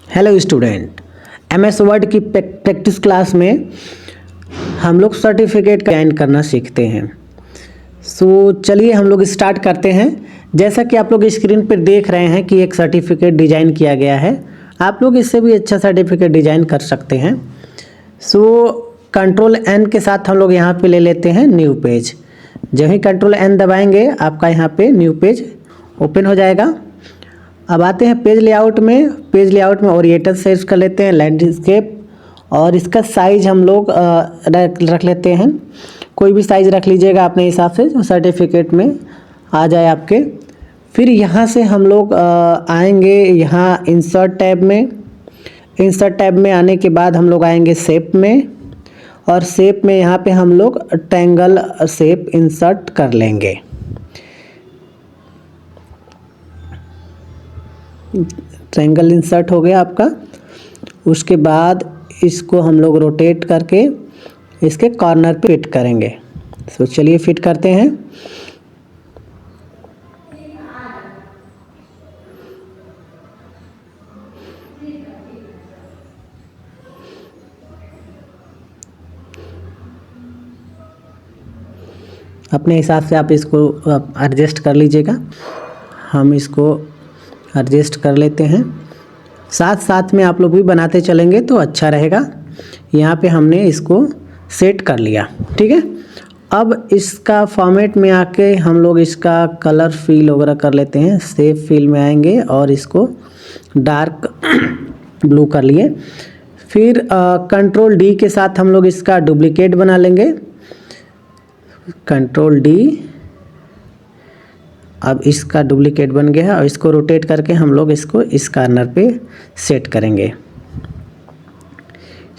Hello student, MS word की practice class में हम लोग सर्टिफिकेट का डिजाइन करना सीखते हैं। चलिए हम लोग स्टार्ट करते हैं। जैसा कि आप लोग स्क्रीन पर देख रहे हैं कि एक सर्टिफिकेट डिजाइन किया गया है। आप लोग इससे भी अच्छा सर्टिफिकेट डिजाइन कर सकते हैं। कंट्रोल एन के साथ हम लोग यहाँ पे ले लेते हैं न्यू पेज। जब ही कंट्रोल एन दबाएंगे आपका यहाँ पे न्यू पेज ओपन हो जाएगा। अब आते हैं पेज लेआउट में। पेज लेआउट में ओरिएंटेड सेट कर लेते हैं, लैंडस्केप, और इसका साइज हम लोग रख लेते हैं। कोई भी साइज रख लीजिएगा अपने हिसाब से जो सर्टिफिकेट में आ जाए आपके। फिर यहाँ से हम लोग आएंगे यहाँ इंसर्ट टैब में। इंसर्ट टैब में आने के बाद हम लोग आएंगे शेप में, और शेप में यहाँ पे हम लोग ट्रायंगल शेप इंसर्ट कर लेंगे। ट्रायंगल इंसर्ट हो गया आपका। उसके बाद इसको हम लोग रोटेट करके इसके कॉर्नर पे फिट करेंगे। चलिए फिट करते हैं। अपने हिसाब से आप इसको एडजस्ट कर लीजिएगा। हम इसको एडजस्ट कर लेते हैं। साथ साथ में आप लोग भी बनाते चलेंगे तो अच्छा रहेगा। यहाँ पे हमने इसको सेट कर लिया, ठीक है। अब इसका फॉर्मेट में आके हम लोग इसका कलर फिल वगैरह कर लेते हैं। शेप फिल में आएंगे और इसको डार्क ब्लू कर लिए। फिर कंट्रोल डी के साथ हम लोग इसका डुप्लीकेट बना लेंगे। कंट्रोल डी, अब इसका डुप्लीकेट बन गया है और इसको रोटेट करके हम लोग इसको इस कॉर्नर पे सेट करेंगे।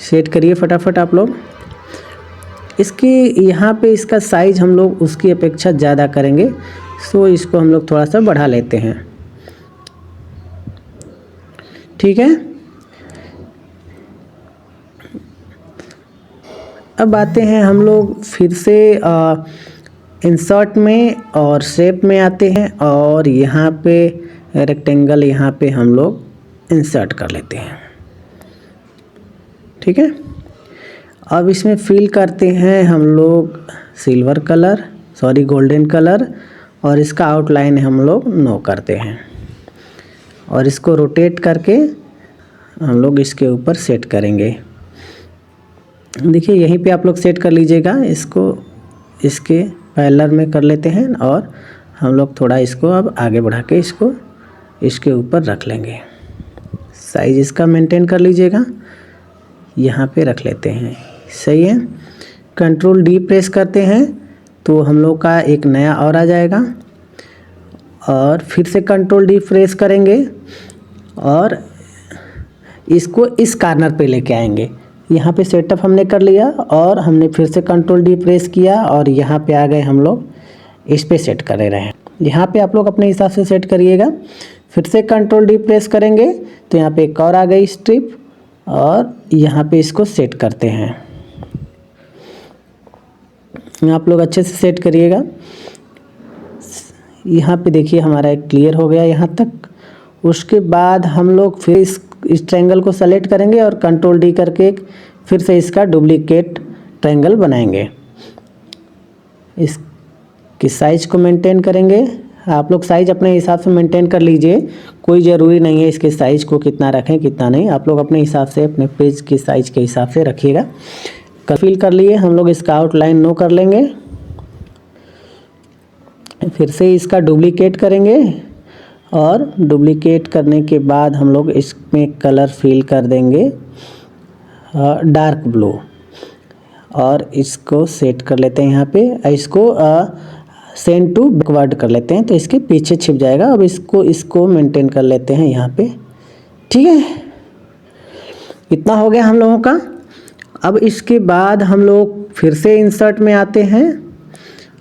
सेट करिए फटाफट आप लोग। इसकी यहाँ पे इसका साइज हम लोग उसकी अपेक्षा ज़्यादा करेंगे, इसको हम लोग थोड़ा सा बढ़ा लेते हैं, ठीक है। अब आते हैं हम लोग फिर से इंसर्ट में और शेप में आते हैं, और यहाँ पे रेक्टेंगल यहाँ पे हम लोग इंसर्ट कर लेते हैं, ठीक है। अब इसमें फिल करते हैं हम लोग सिल्वर कलर, गोल्डन कलर, और इसका आउटलाइन हम लोग नो करते हैं, और इसको रोटेट करके हम लोग इसके ऊपर सेट करेंगे। देखिए यहीं पे आप लोग सेट कर लीजिएगा। इसको इसके पैरेलल में कर लेते हैं, और हम लोग थोड़ा इसको अब आगे बढ़ा के इसको इसके ऊपर रख लेंगे। साइज इसका मेंटेन कर लीजिएगा। यहाँ पे रख लेते हैं, सही है। कंट्रोल डी प्रेस करते हैं तो हम लोग का एक नया और आ जाएगा, और फिर से कंट्रोल डी प्रेस करेंगे और इसको इस कॉर्नर पे लेके आएंगे। यहाँ पे सेटअप हमने कर लिया, और हमने फिर से कंट्रोल डी प्रेस किया और यहाँ पे आ गए हम लोग इस पे सेट कर रहे हैं। यहाँ पे आप लोग अपने हिसाब से सेट करिएगा। फिर से कंट्रोल डी प्रेस करेंगे तो यहाँ पे एक और आ गई स्ट्रिप, और यहाँ पे इसको सेट करते हैं। आप लोग अच्छे से सेट करिएगा। यहाँ पे देखिए हमारा एक क्लियर हो गया यहाँ तक। उसके बाद हम लोग फिर इस ट्रायंगल को सेलेक्ट करेंगे और कंट्रोल डी करके फिर से इसका डुप्लीकेट ट्रायंगल बनाएंगे। इसकी साइज को मेंटेन करेंगे। आप लोग साइज अपने हिसाब से मेंटेन कर लीजिए, कोई ज़रूरी नहीं है इसके साइज को कितना रखें कितना नहीं। आप लोग अपने हिसाब से अपने पेज की साइज के हिसाब से रखिएगा। फिल कर लिए हम लोग इसका आउटलाइन नो कर लेंगे। फिर से इसका डुप्लीकेट करेंगे, और डुप्लीकेट करने के बाद हम लोग इसमें कलर फिल कर देंगे डार्क ब्लू, और इसको सेट कर लेते हैं। यहाँ पे इसको सेंड टू बैकवर्ड कर लेते हैं तो इसके पीछे छिप जाएगा। अब इसको मेंटेन कर लेते हैं यहाँ पे, ठीक है। इतना हो गया हम लोगों का। अब इसके बाद हम लोग फिर से इंसर्ट में आते हैं,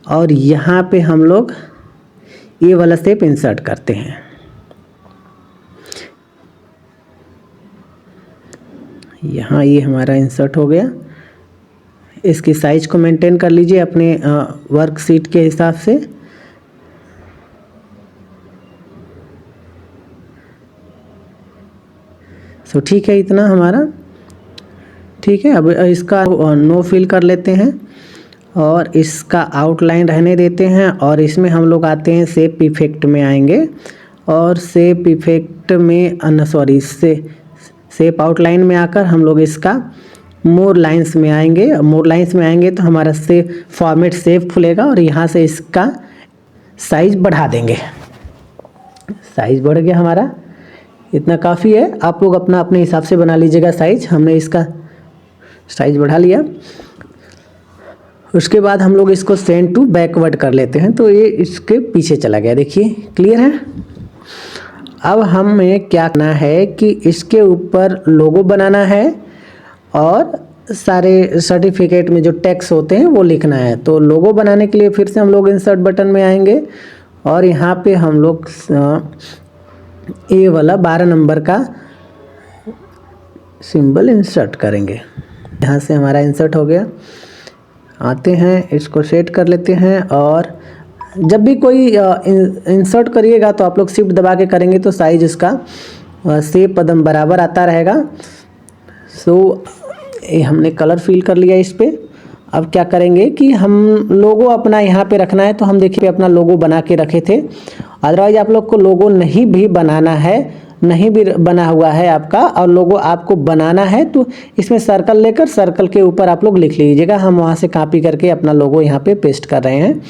और यहाँ पे हम लोग ये वाला शेप इंसर्ट करते हैं। यहाँ ये हमारा इंसर्ट हो गया। इसकी साइज को मेंटेन कर लीजिए अपने वर्कशीट के हिसाब से। सो ठीक है, इतना हमारा ठीक है। अब इसका नो फिल कर लेते हैं और इसका आउटलाइन रहने देते हैं और इसमें हम लोग आते हैं शेप इफेक्ट में आएंगे और शेप इफेक्ट में शेप आउटलाइन में आकर हम लोग इसका मोर लाइंस में आएंगे। मोर लाइंस में आएंगे तो हमारा से फॉर्मेट सेव खुलेगा और यहाँ से इसका साइज बढ़ा देंगे। साइज बढ़ गया हमारा, इतना काफ़ी है। आप लोग अपना अपने हिसाब से बना लीजिएगा साइज। हमने इसका साइज बढ़ा लिया। उसके बाद हम लोग इसको सेंड टू बैकवर्ड कर लेते हैं, तो ये इसके पीछे चला गया। देखिए क्लियर है। अब हमें क्या करना है कि इसके ऊपर लोगो बनाना है और सारे सर्टिफिकेट में जो टैक्स होते हैं वो लिखना है। तो लोगो बनाने के लिए फिर से हम लोग इंसर्ट बटन में आएंगे और यहाँ पे हम लोग ए वाला 12 नंबर का सिंबल इंसर्ट करेंगे। यहाँ से हमारा इंसर्ट हो गया। आते हैं, इसको सेट कर लेते हैं और जब भी कोई इंसर्ट करिएगा तो आप लोग शिफ्ट दबा के करेंगे तो साइज इसका शेप एकदम बराबर आता रहेगा। सो ये हमने कलर फिल कर लिया इस पर। अब क्या करेंगे कि हम लोगो अपना यहाँ पे रखना है, तो हम देखिए अपना लोगो बना के रखे थे। अदरवाइज आप लोग को लोगो नहीं भी बनाना है, नहीं भी बना हुआ है आपका और लोगो आपको बनाना है तो इसमें सर्कल लेकर सर्कल के ऊपर आप लोग लिख लीजिएगा। हम वहाँ से कॉपी करके अपना लोगो यहाँ पे पेस्ट कर रहे हैं।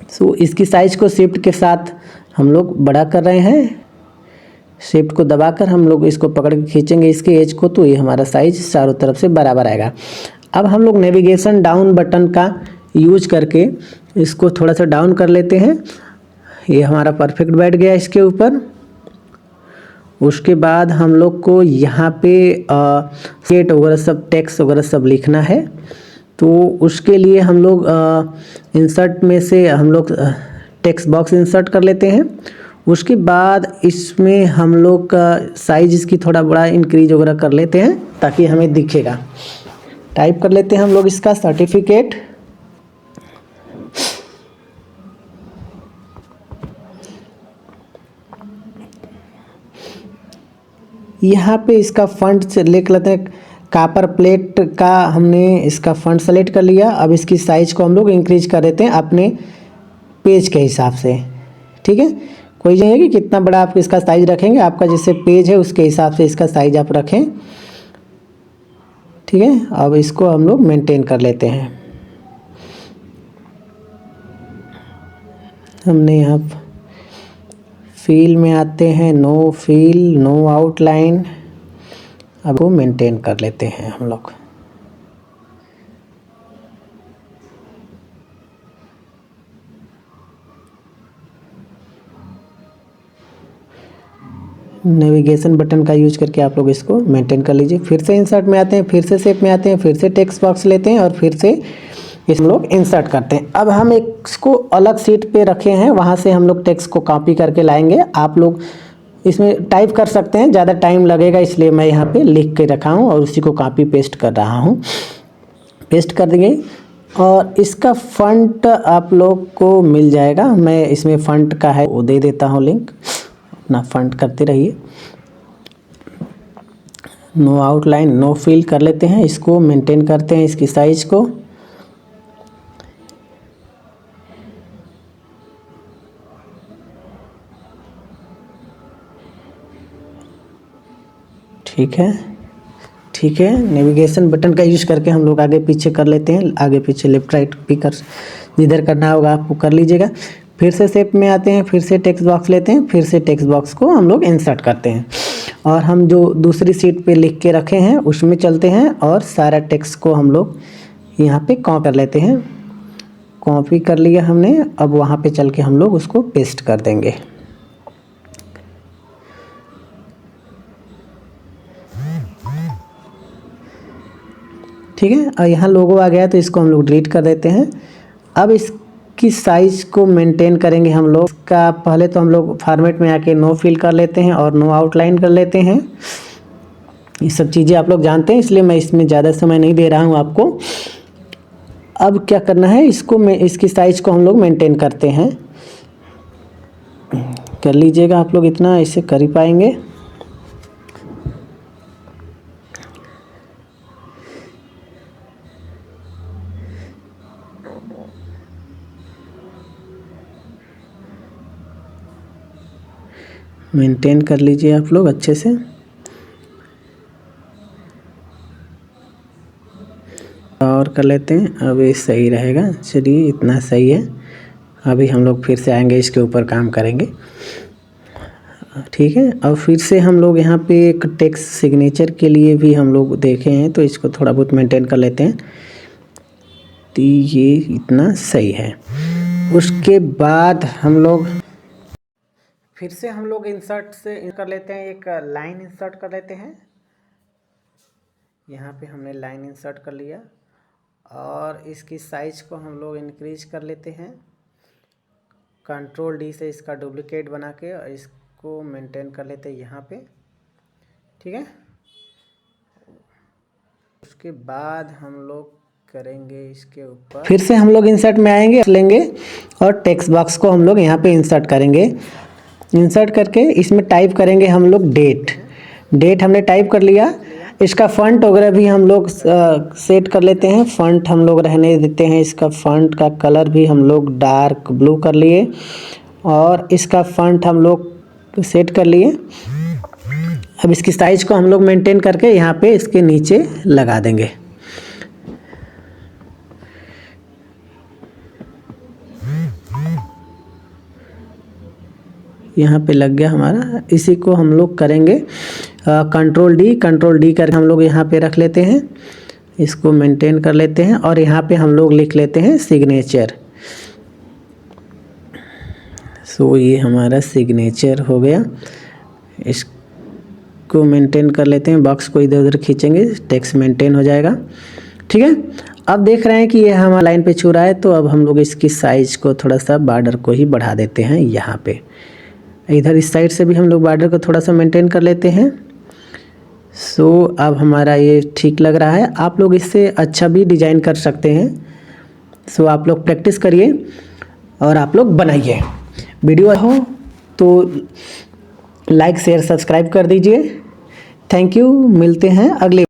सो इसकी साइज को शिफ्ट के साथ हम लोग बड़ा कर रहे हैं। शिफ्ट को दबाकर हम लोग इसको पकड़ के खींचेंगे इसके एज को, तो ये हमारा साइज चारों तरफ से बराबर आएगा। अब हम लोग नेविगेशन डाउन बटन का यूज करके इसको थोड़ा सा डाउन कर लेते हैं। ये हमारा परफेक्ट बैठ गया इसके ऊपर। उसके बाद हम लोग को यहाँ पे सेट वगैरह सब टेक्स्ट वगैरह सब लिखना है, तो उसके लिए हम लोग इंसर्ट में से हम लोग टेक्स्ट बॉक्स इंसर्ट कर लेते हैं। उसके बाद इसमें हम लोग का साइज इसकी थोड़ा बड़ा इंक्रीज वगैरह कर लेते हैं ताकि हमें दिखेगा। टाइप कर लेते हैं हम लोग इसका सर्टिफिकेट। यहाँ पे इसका फॉन्ट से लिख लेते हैं, कॉपर प्लेट का हमने इसका फॉन्ट सेलेक्ट कर लिया। अब इसकी साइज को हम लोग इंक्रीज कर देते हैं अपने पेज के हिसाब से। ठीक है, कोई चाहिए कि कितना बड़ा आप इसका साइज रखेंगे, आपका जैसे पेज है उसके हिसाब से इसका साइज आप रखें। ठीक है, अब इसको हम लोग मेंटेन कर लेते हैं। हमने यहाँ फील में आते हैं, नो फील नो आउटलाइन, अब वो मेंटेन कर लेते हैं हम लोग। नेविगेशन बटन का यूज करके आप लोग इसको मेंटेन कर लीजिए। फिर से इंसर्ट में आते हैं, फिर से शेप में आते हैं, फिर से टेक्स्ट बॉक्स लेते हैं और फिर से इसमें लोग इंसर्ट करते हैं। अब हम इसको अलग सीट पे रखे हैं, वहाँ से हम लोग टेक्स्ट को कॉपी करके लाएंगे। आप लोग इसमें टाइप कर सकते हैं, ज़्यादा टाइम लगेगा इसलिए मैं यहाँ पे लिख के रखा हूँ और उसी को कॉपी पेस्ट कर रहा हूँ। पेस्ट कर देंगे और इसका फॉन्ट आप लोग को मिल जाएगा। मैं इसमें फॉन्ट का है वो दे देता हूँ लिंक, अपना फॉन्ट करते रहिए। नो आउटलाइन नो फिल कर लेते हैं, इसको मेंटेन करते हैं इसकी साइज को। ठीक है, ठीक है। नेविगेशन बटन का यूज करके हम लोग आगे पीछे कर लेते हैं, आगे पीछे लेफ्ट राइट भी कर, जिधर करना होगा आपको कर लीजिएगा। फिर से शेप में आते हैं, फिर से टेक्स्ट बॉक्स लेते हैं, फिर से टेक्स्ट बॉक्स को हम लोग इंसर्ट करते हैं और हम जो दूसरी सीट पे लिख के रखे हैं उसमें चलते हैं और सारा टेक्स्ट को हम लोग यहाँ पे कॉपी कर लेते हैं। कॉपी कर लिया हमने, अब वहाँ पे चल के हम लोग उसको पेस्ट कर देंगे। ठीक है, और यहाँ लोगो आ गया तो इसको हम लोग डिलीट कर देते हैं। अब इसकी साइज को मेंटेन करेंगे हम लोग। इसका पहले तो हम लोग फॉर्मेट में आके नो फिल कर लेते हैं और नो आउटलाइन कर लेते हैं। ये सब चीज़ें आप लोग जानते हैं इसलिए मैं इसमें ज़्यादा समय नहीं दे रहा हूँ आपको। अब क्या करना है, इसकी साइज को हम लोग मेंटेन करते हैं। कर लीजिएगा आप लोग, इतना ऐसे कर ही पाएंगे। मेंटेन कर लीजिए आप लोग अच्छे से। और कर लेते हैं, अभी सही रहेगा। चलिए इतना सही है। अभी हम लोग फिर से आएंगे, इसके ऊपर काम करेंगे, ठीक है। और फिर से हम लोग यहाँ पे एक टेक्स्ट सिग्नेचर के लिए भी हम लोग देखे हैं, तो इसको थोड़ा बहुत मेंटेन कर लेते हैं। तो ये इतना सही है। उसके बाद हम लोग फिर से हम लोग इंसर्ट से कर लेते हैं, एक लाइन इंसर्ट कर लेते हैं। यहाँ पे हमने लाइन इंसर्ट कर लिया और इसकी साइज को हम लोग इंक्रीज कर लेते हैं। कंट्रोल डी से इसका डुप्लीकेट बना के और इसको मेंटेन कर लेते हैं यहाँ पे, ठीक है। उसके बाद हम लोग करेंगे इसके ऊपर, फिर से हम लोग इंसर्ट में आएंगे, लेंगे और टेक्स्ट बॉक्स को हम लोग यहाँ पे इंसर्ट करेंगे। इंसर्ट करके इसमें टाइप करेंगे हम लोग डेट हमने टाइप कर लिया। इसका फॉन्ट वगैरह भी हम लोग सेट कर लेते हैं। फॉन्ट हम लोग रहने देते हैं। इसका फॉन्ट का कलर भी हम लोग डार्क ब्लू कर लिए और इसका फॉन्ट हम लोग सेट कर लिए। अब इसकी साइज को हम लोग मेंटेन करके यहाँ पे इसके नीचे लगा देंगे। यहाँ पे लग गया हमारा। इसी को हम लोग करेंगे कंट्रोल डी करके हम लोग यहाँ पे रख लेते हैं। इसको मेंटेन कर लेते हैं और यहाँ पे हम लोग लिख लेते हैं सिग्नेचर। सो ये हमारा सिग्नेचर हो गया। इसको मेंटेन कर लेते हैं, बॉक्स को इधर उधर खींचेंगे, टेक्स्ट मेंटेन हो जाएगा, ठीक है। अब देख रहे हैं कि ये हमारा लाइन पे छू रहा है, तो अब हम लोग इसकी साइज को थोड़ा सा बॉर्डर को ही बढ़ा देते हैं। यहाँ पे इधर इस साइड से भी हम लोग बॉर्डर को थोड़ा सा मेंटेन कर लेते हैं। सो अब हमारा ये ठीक लग रहा है। आप लोग इससे अच्छा भी डिज़ाइन कर सकते हैं। सो आप लोग प्रैक्टिस करिए और आप लोग बनाइए। वीडियो हो तो लाइक शेयर सब्सक्राइब कर दीजिए। Thank you. मिलते हैं अगले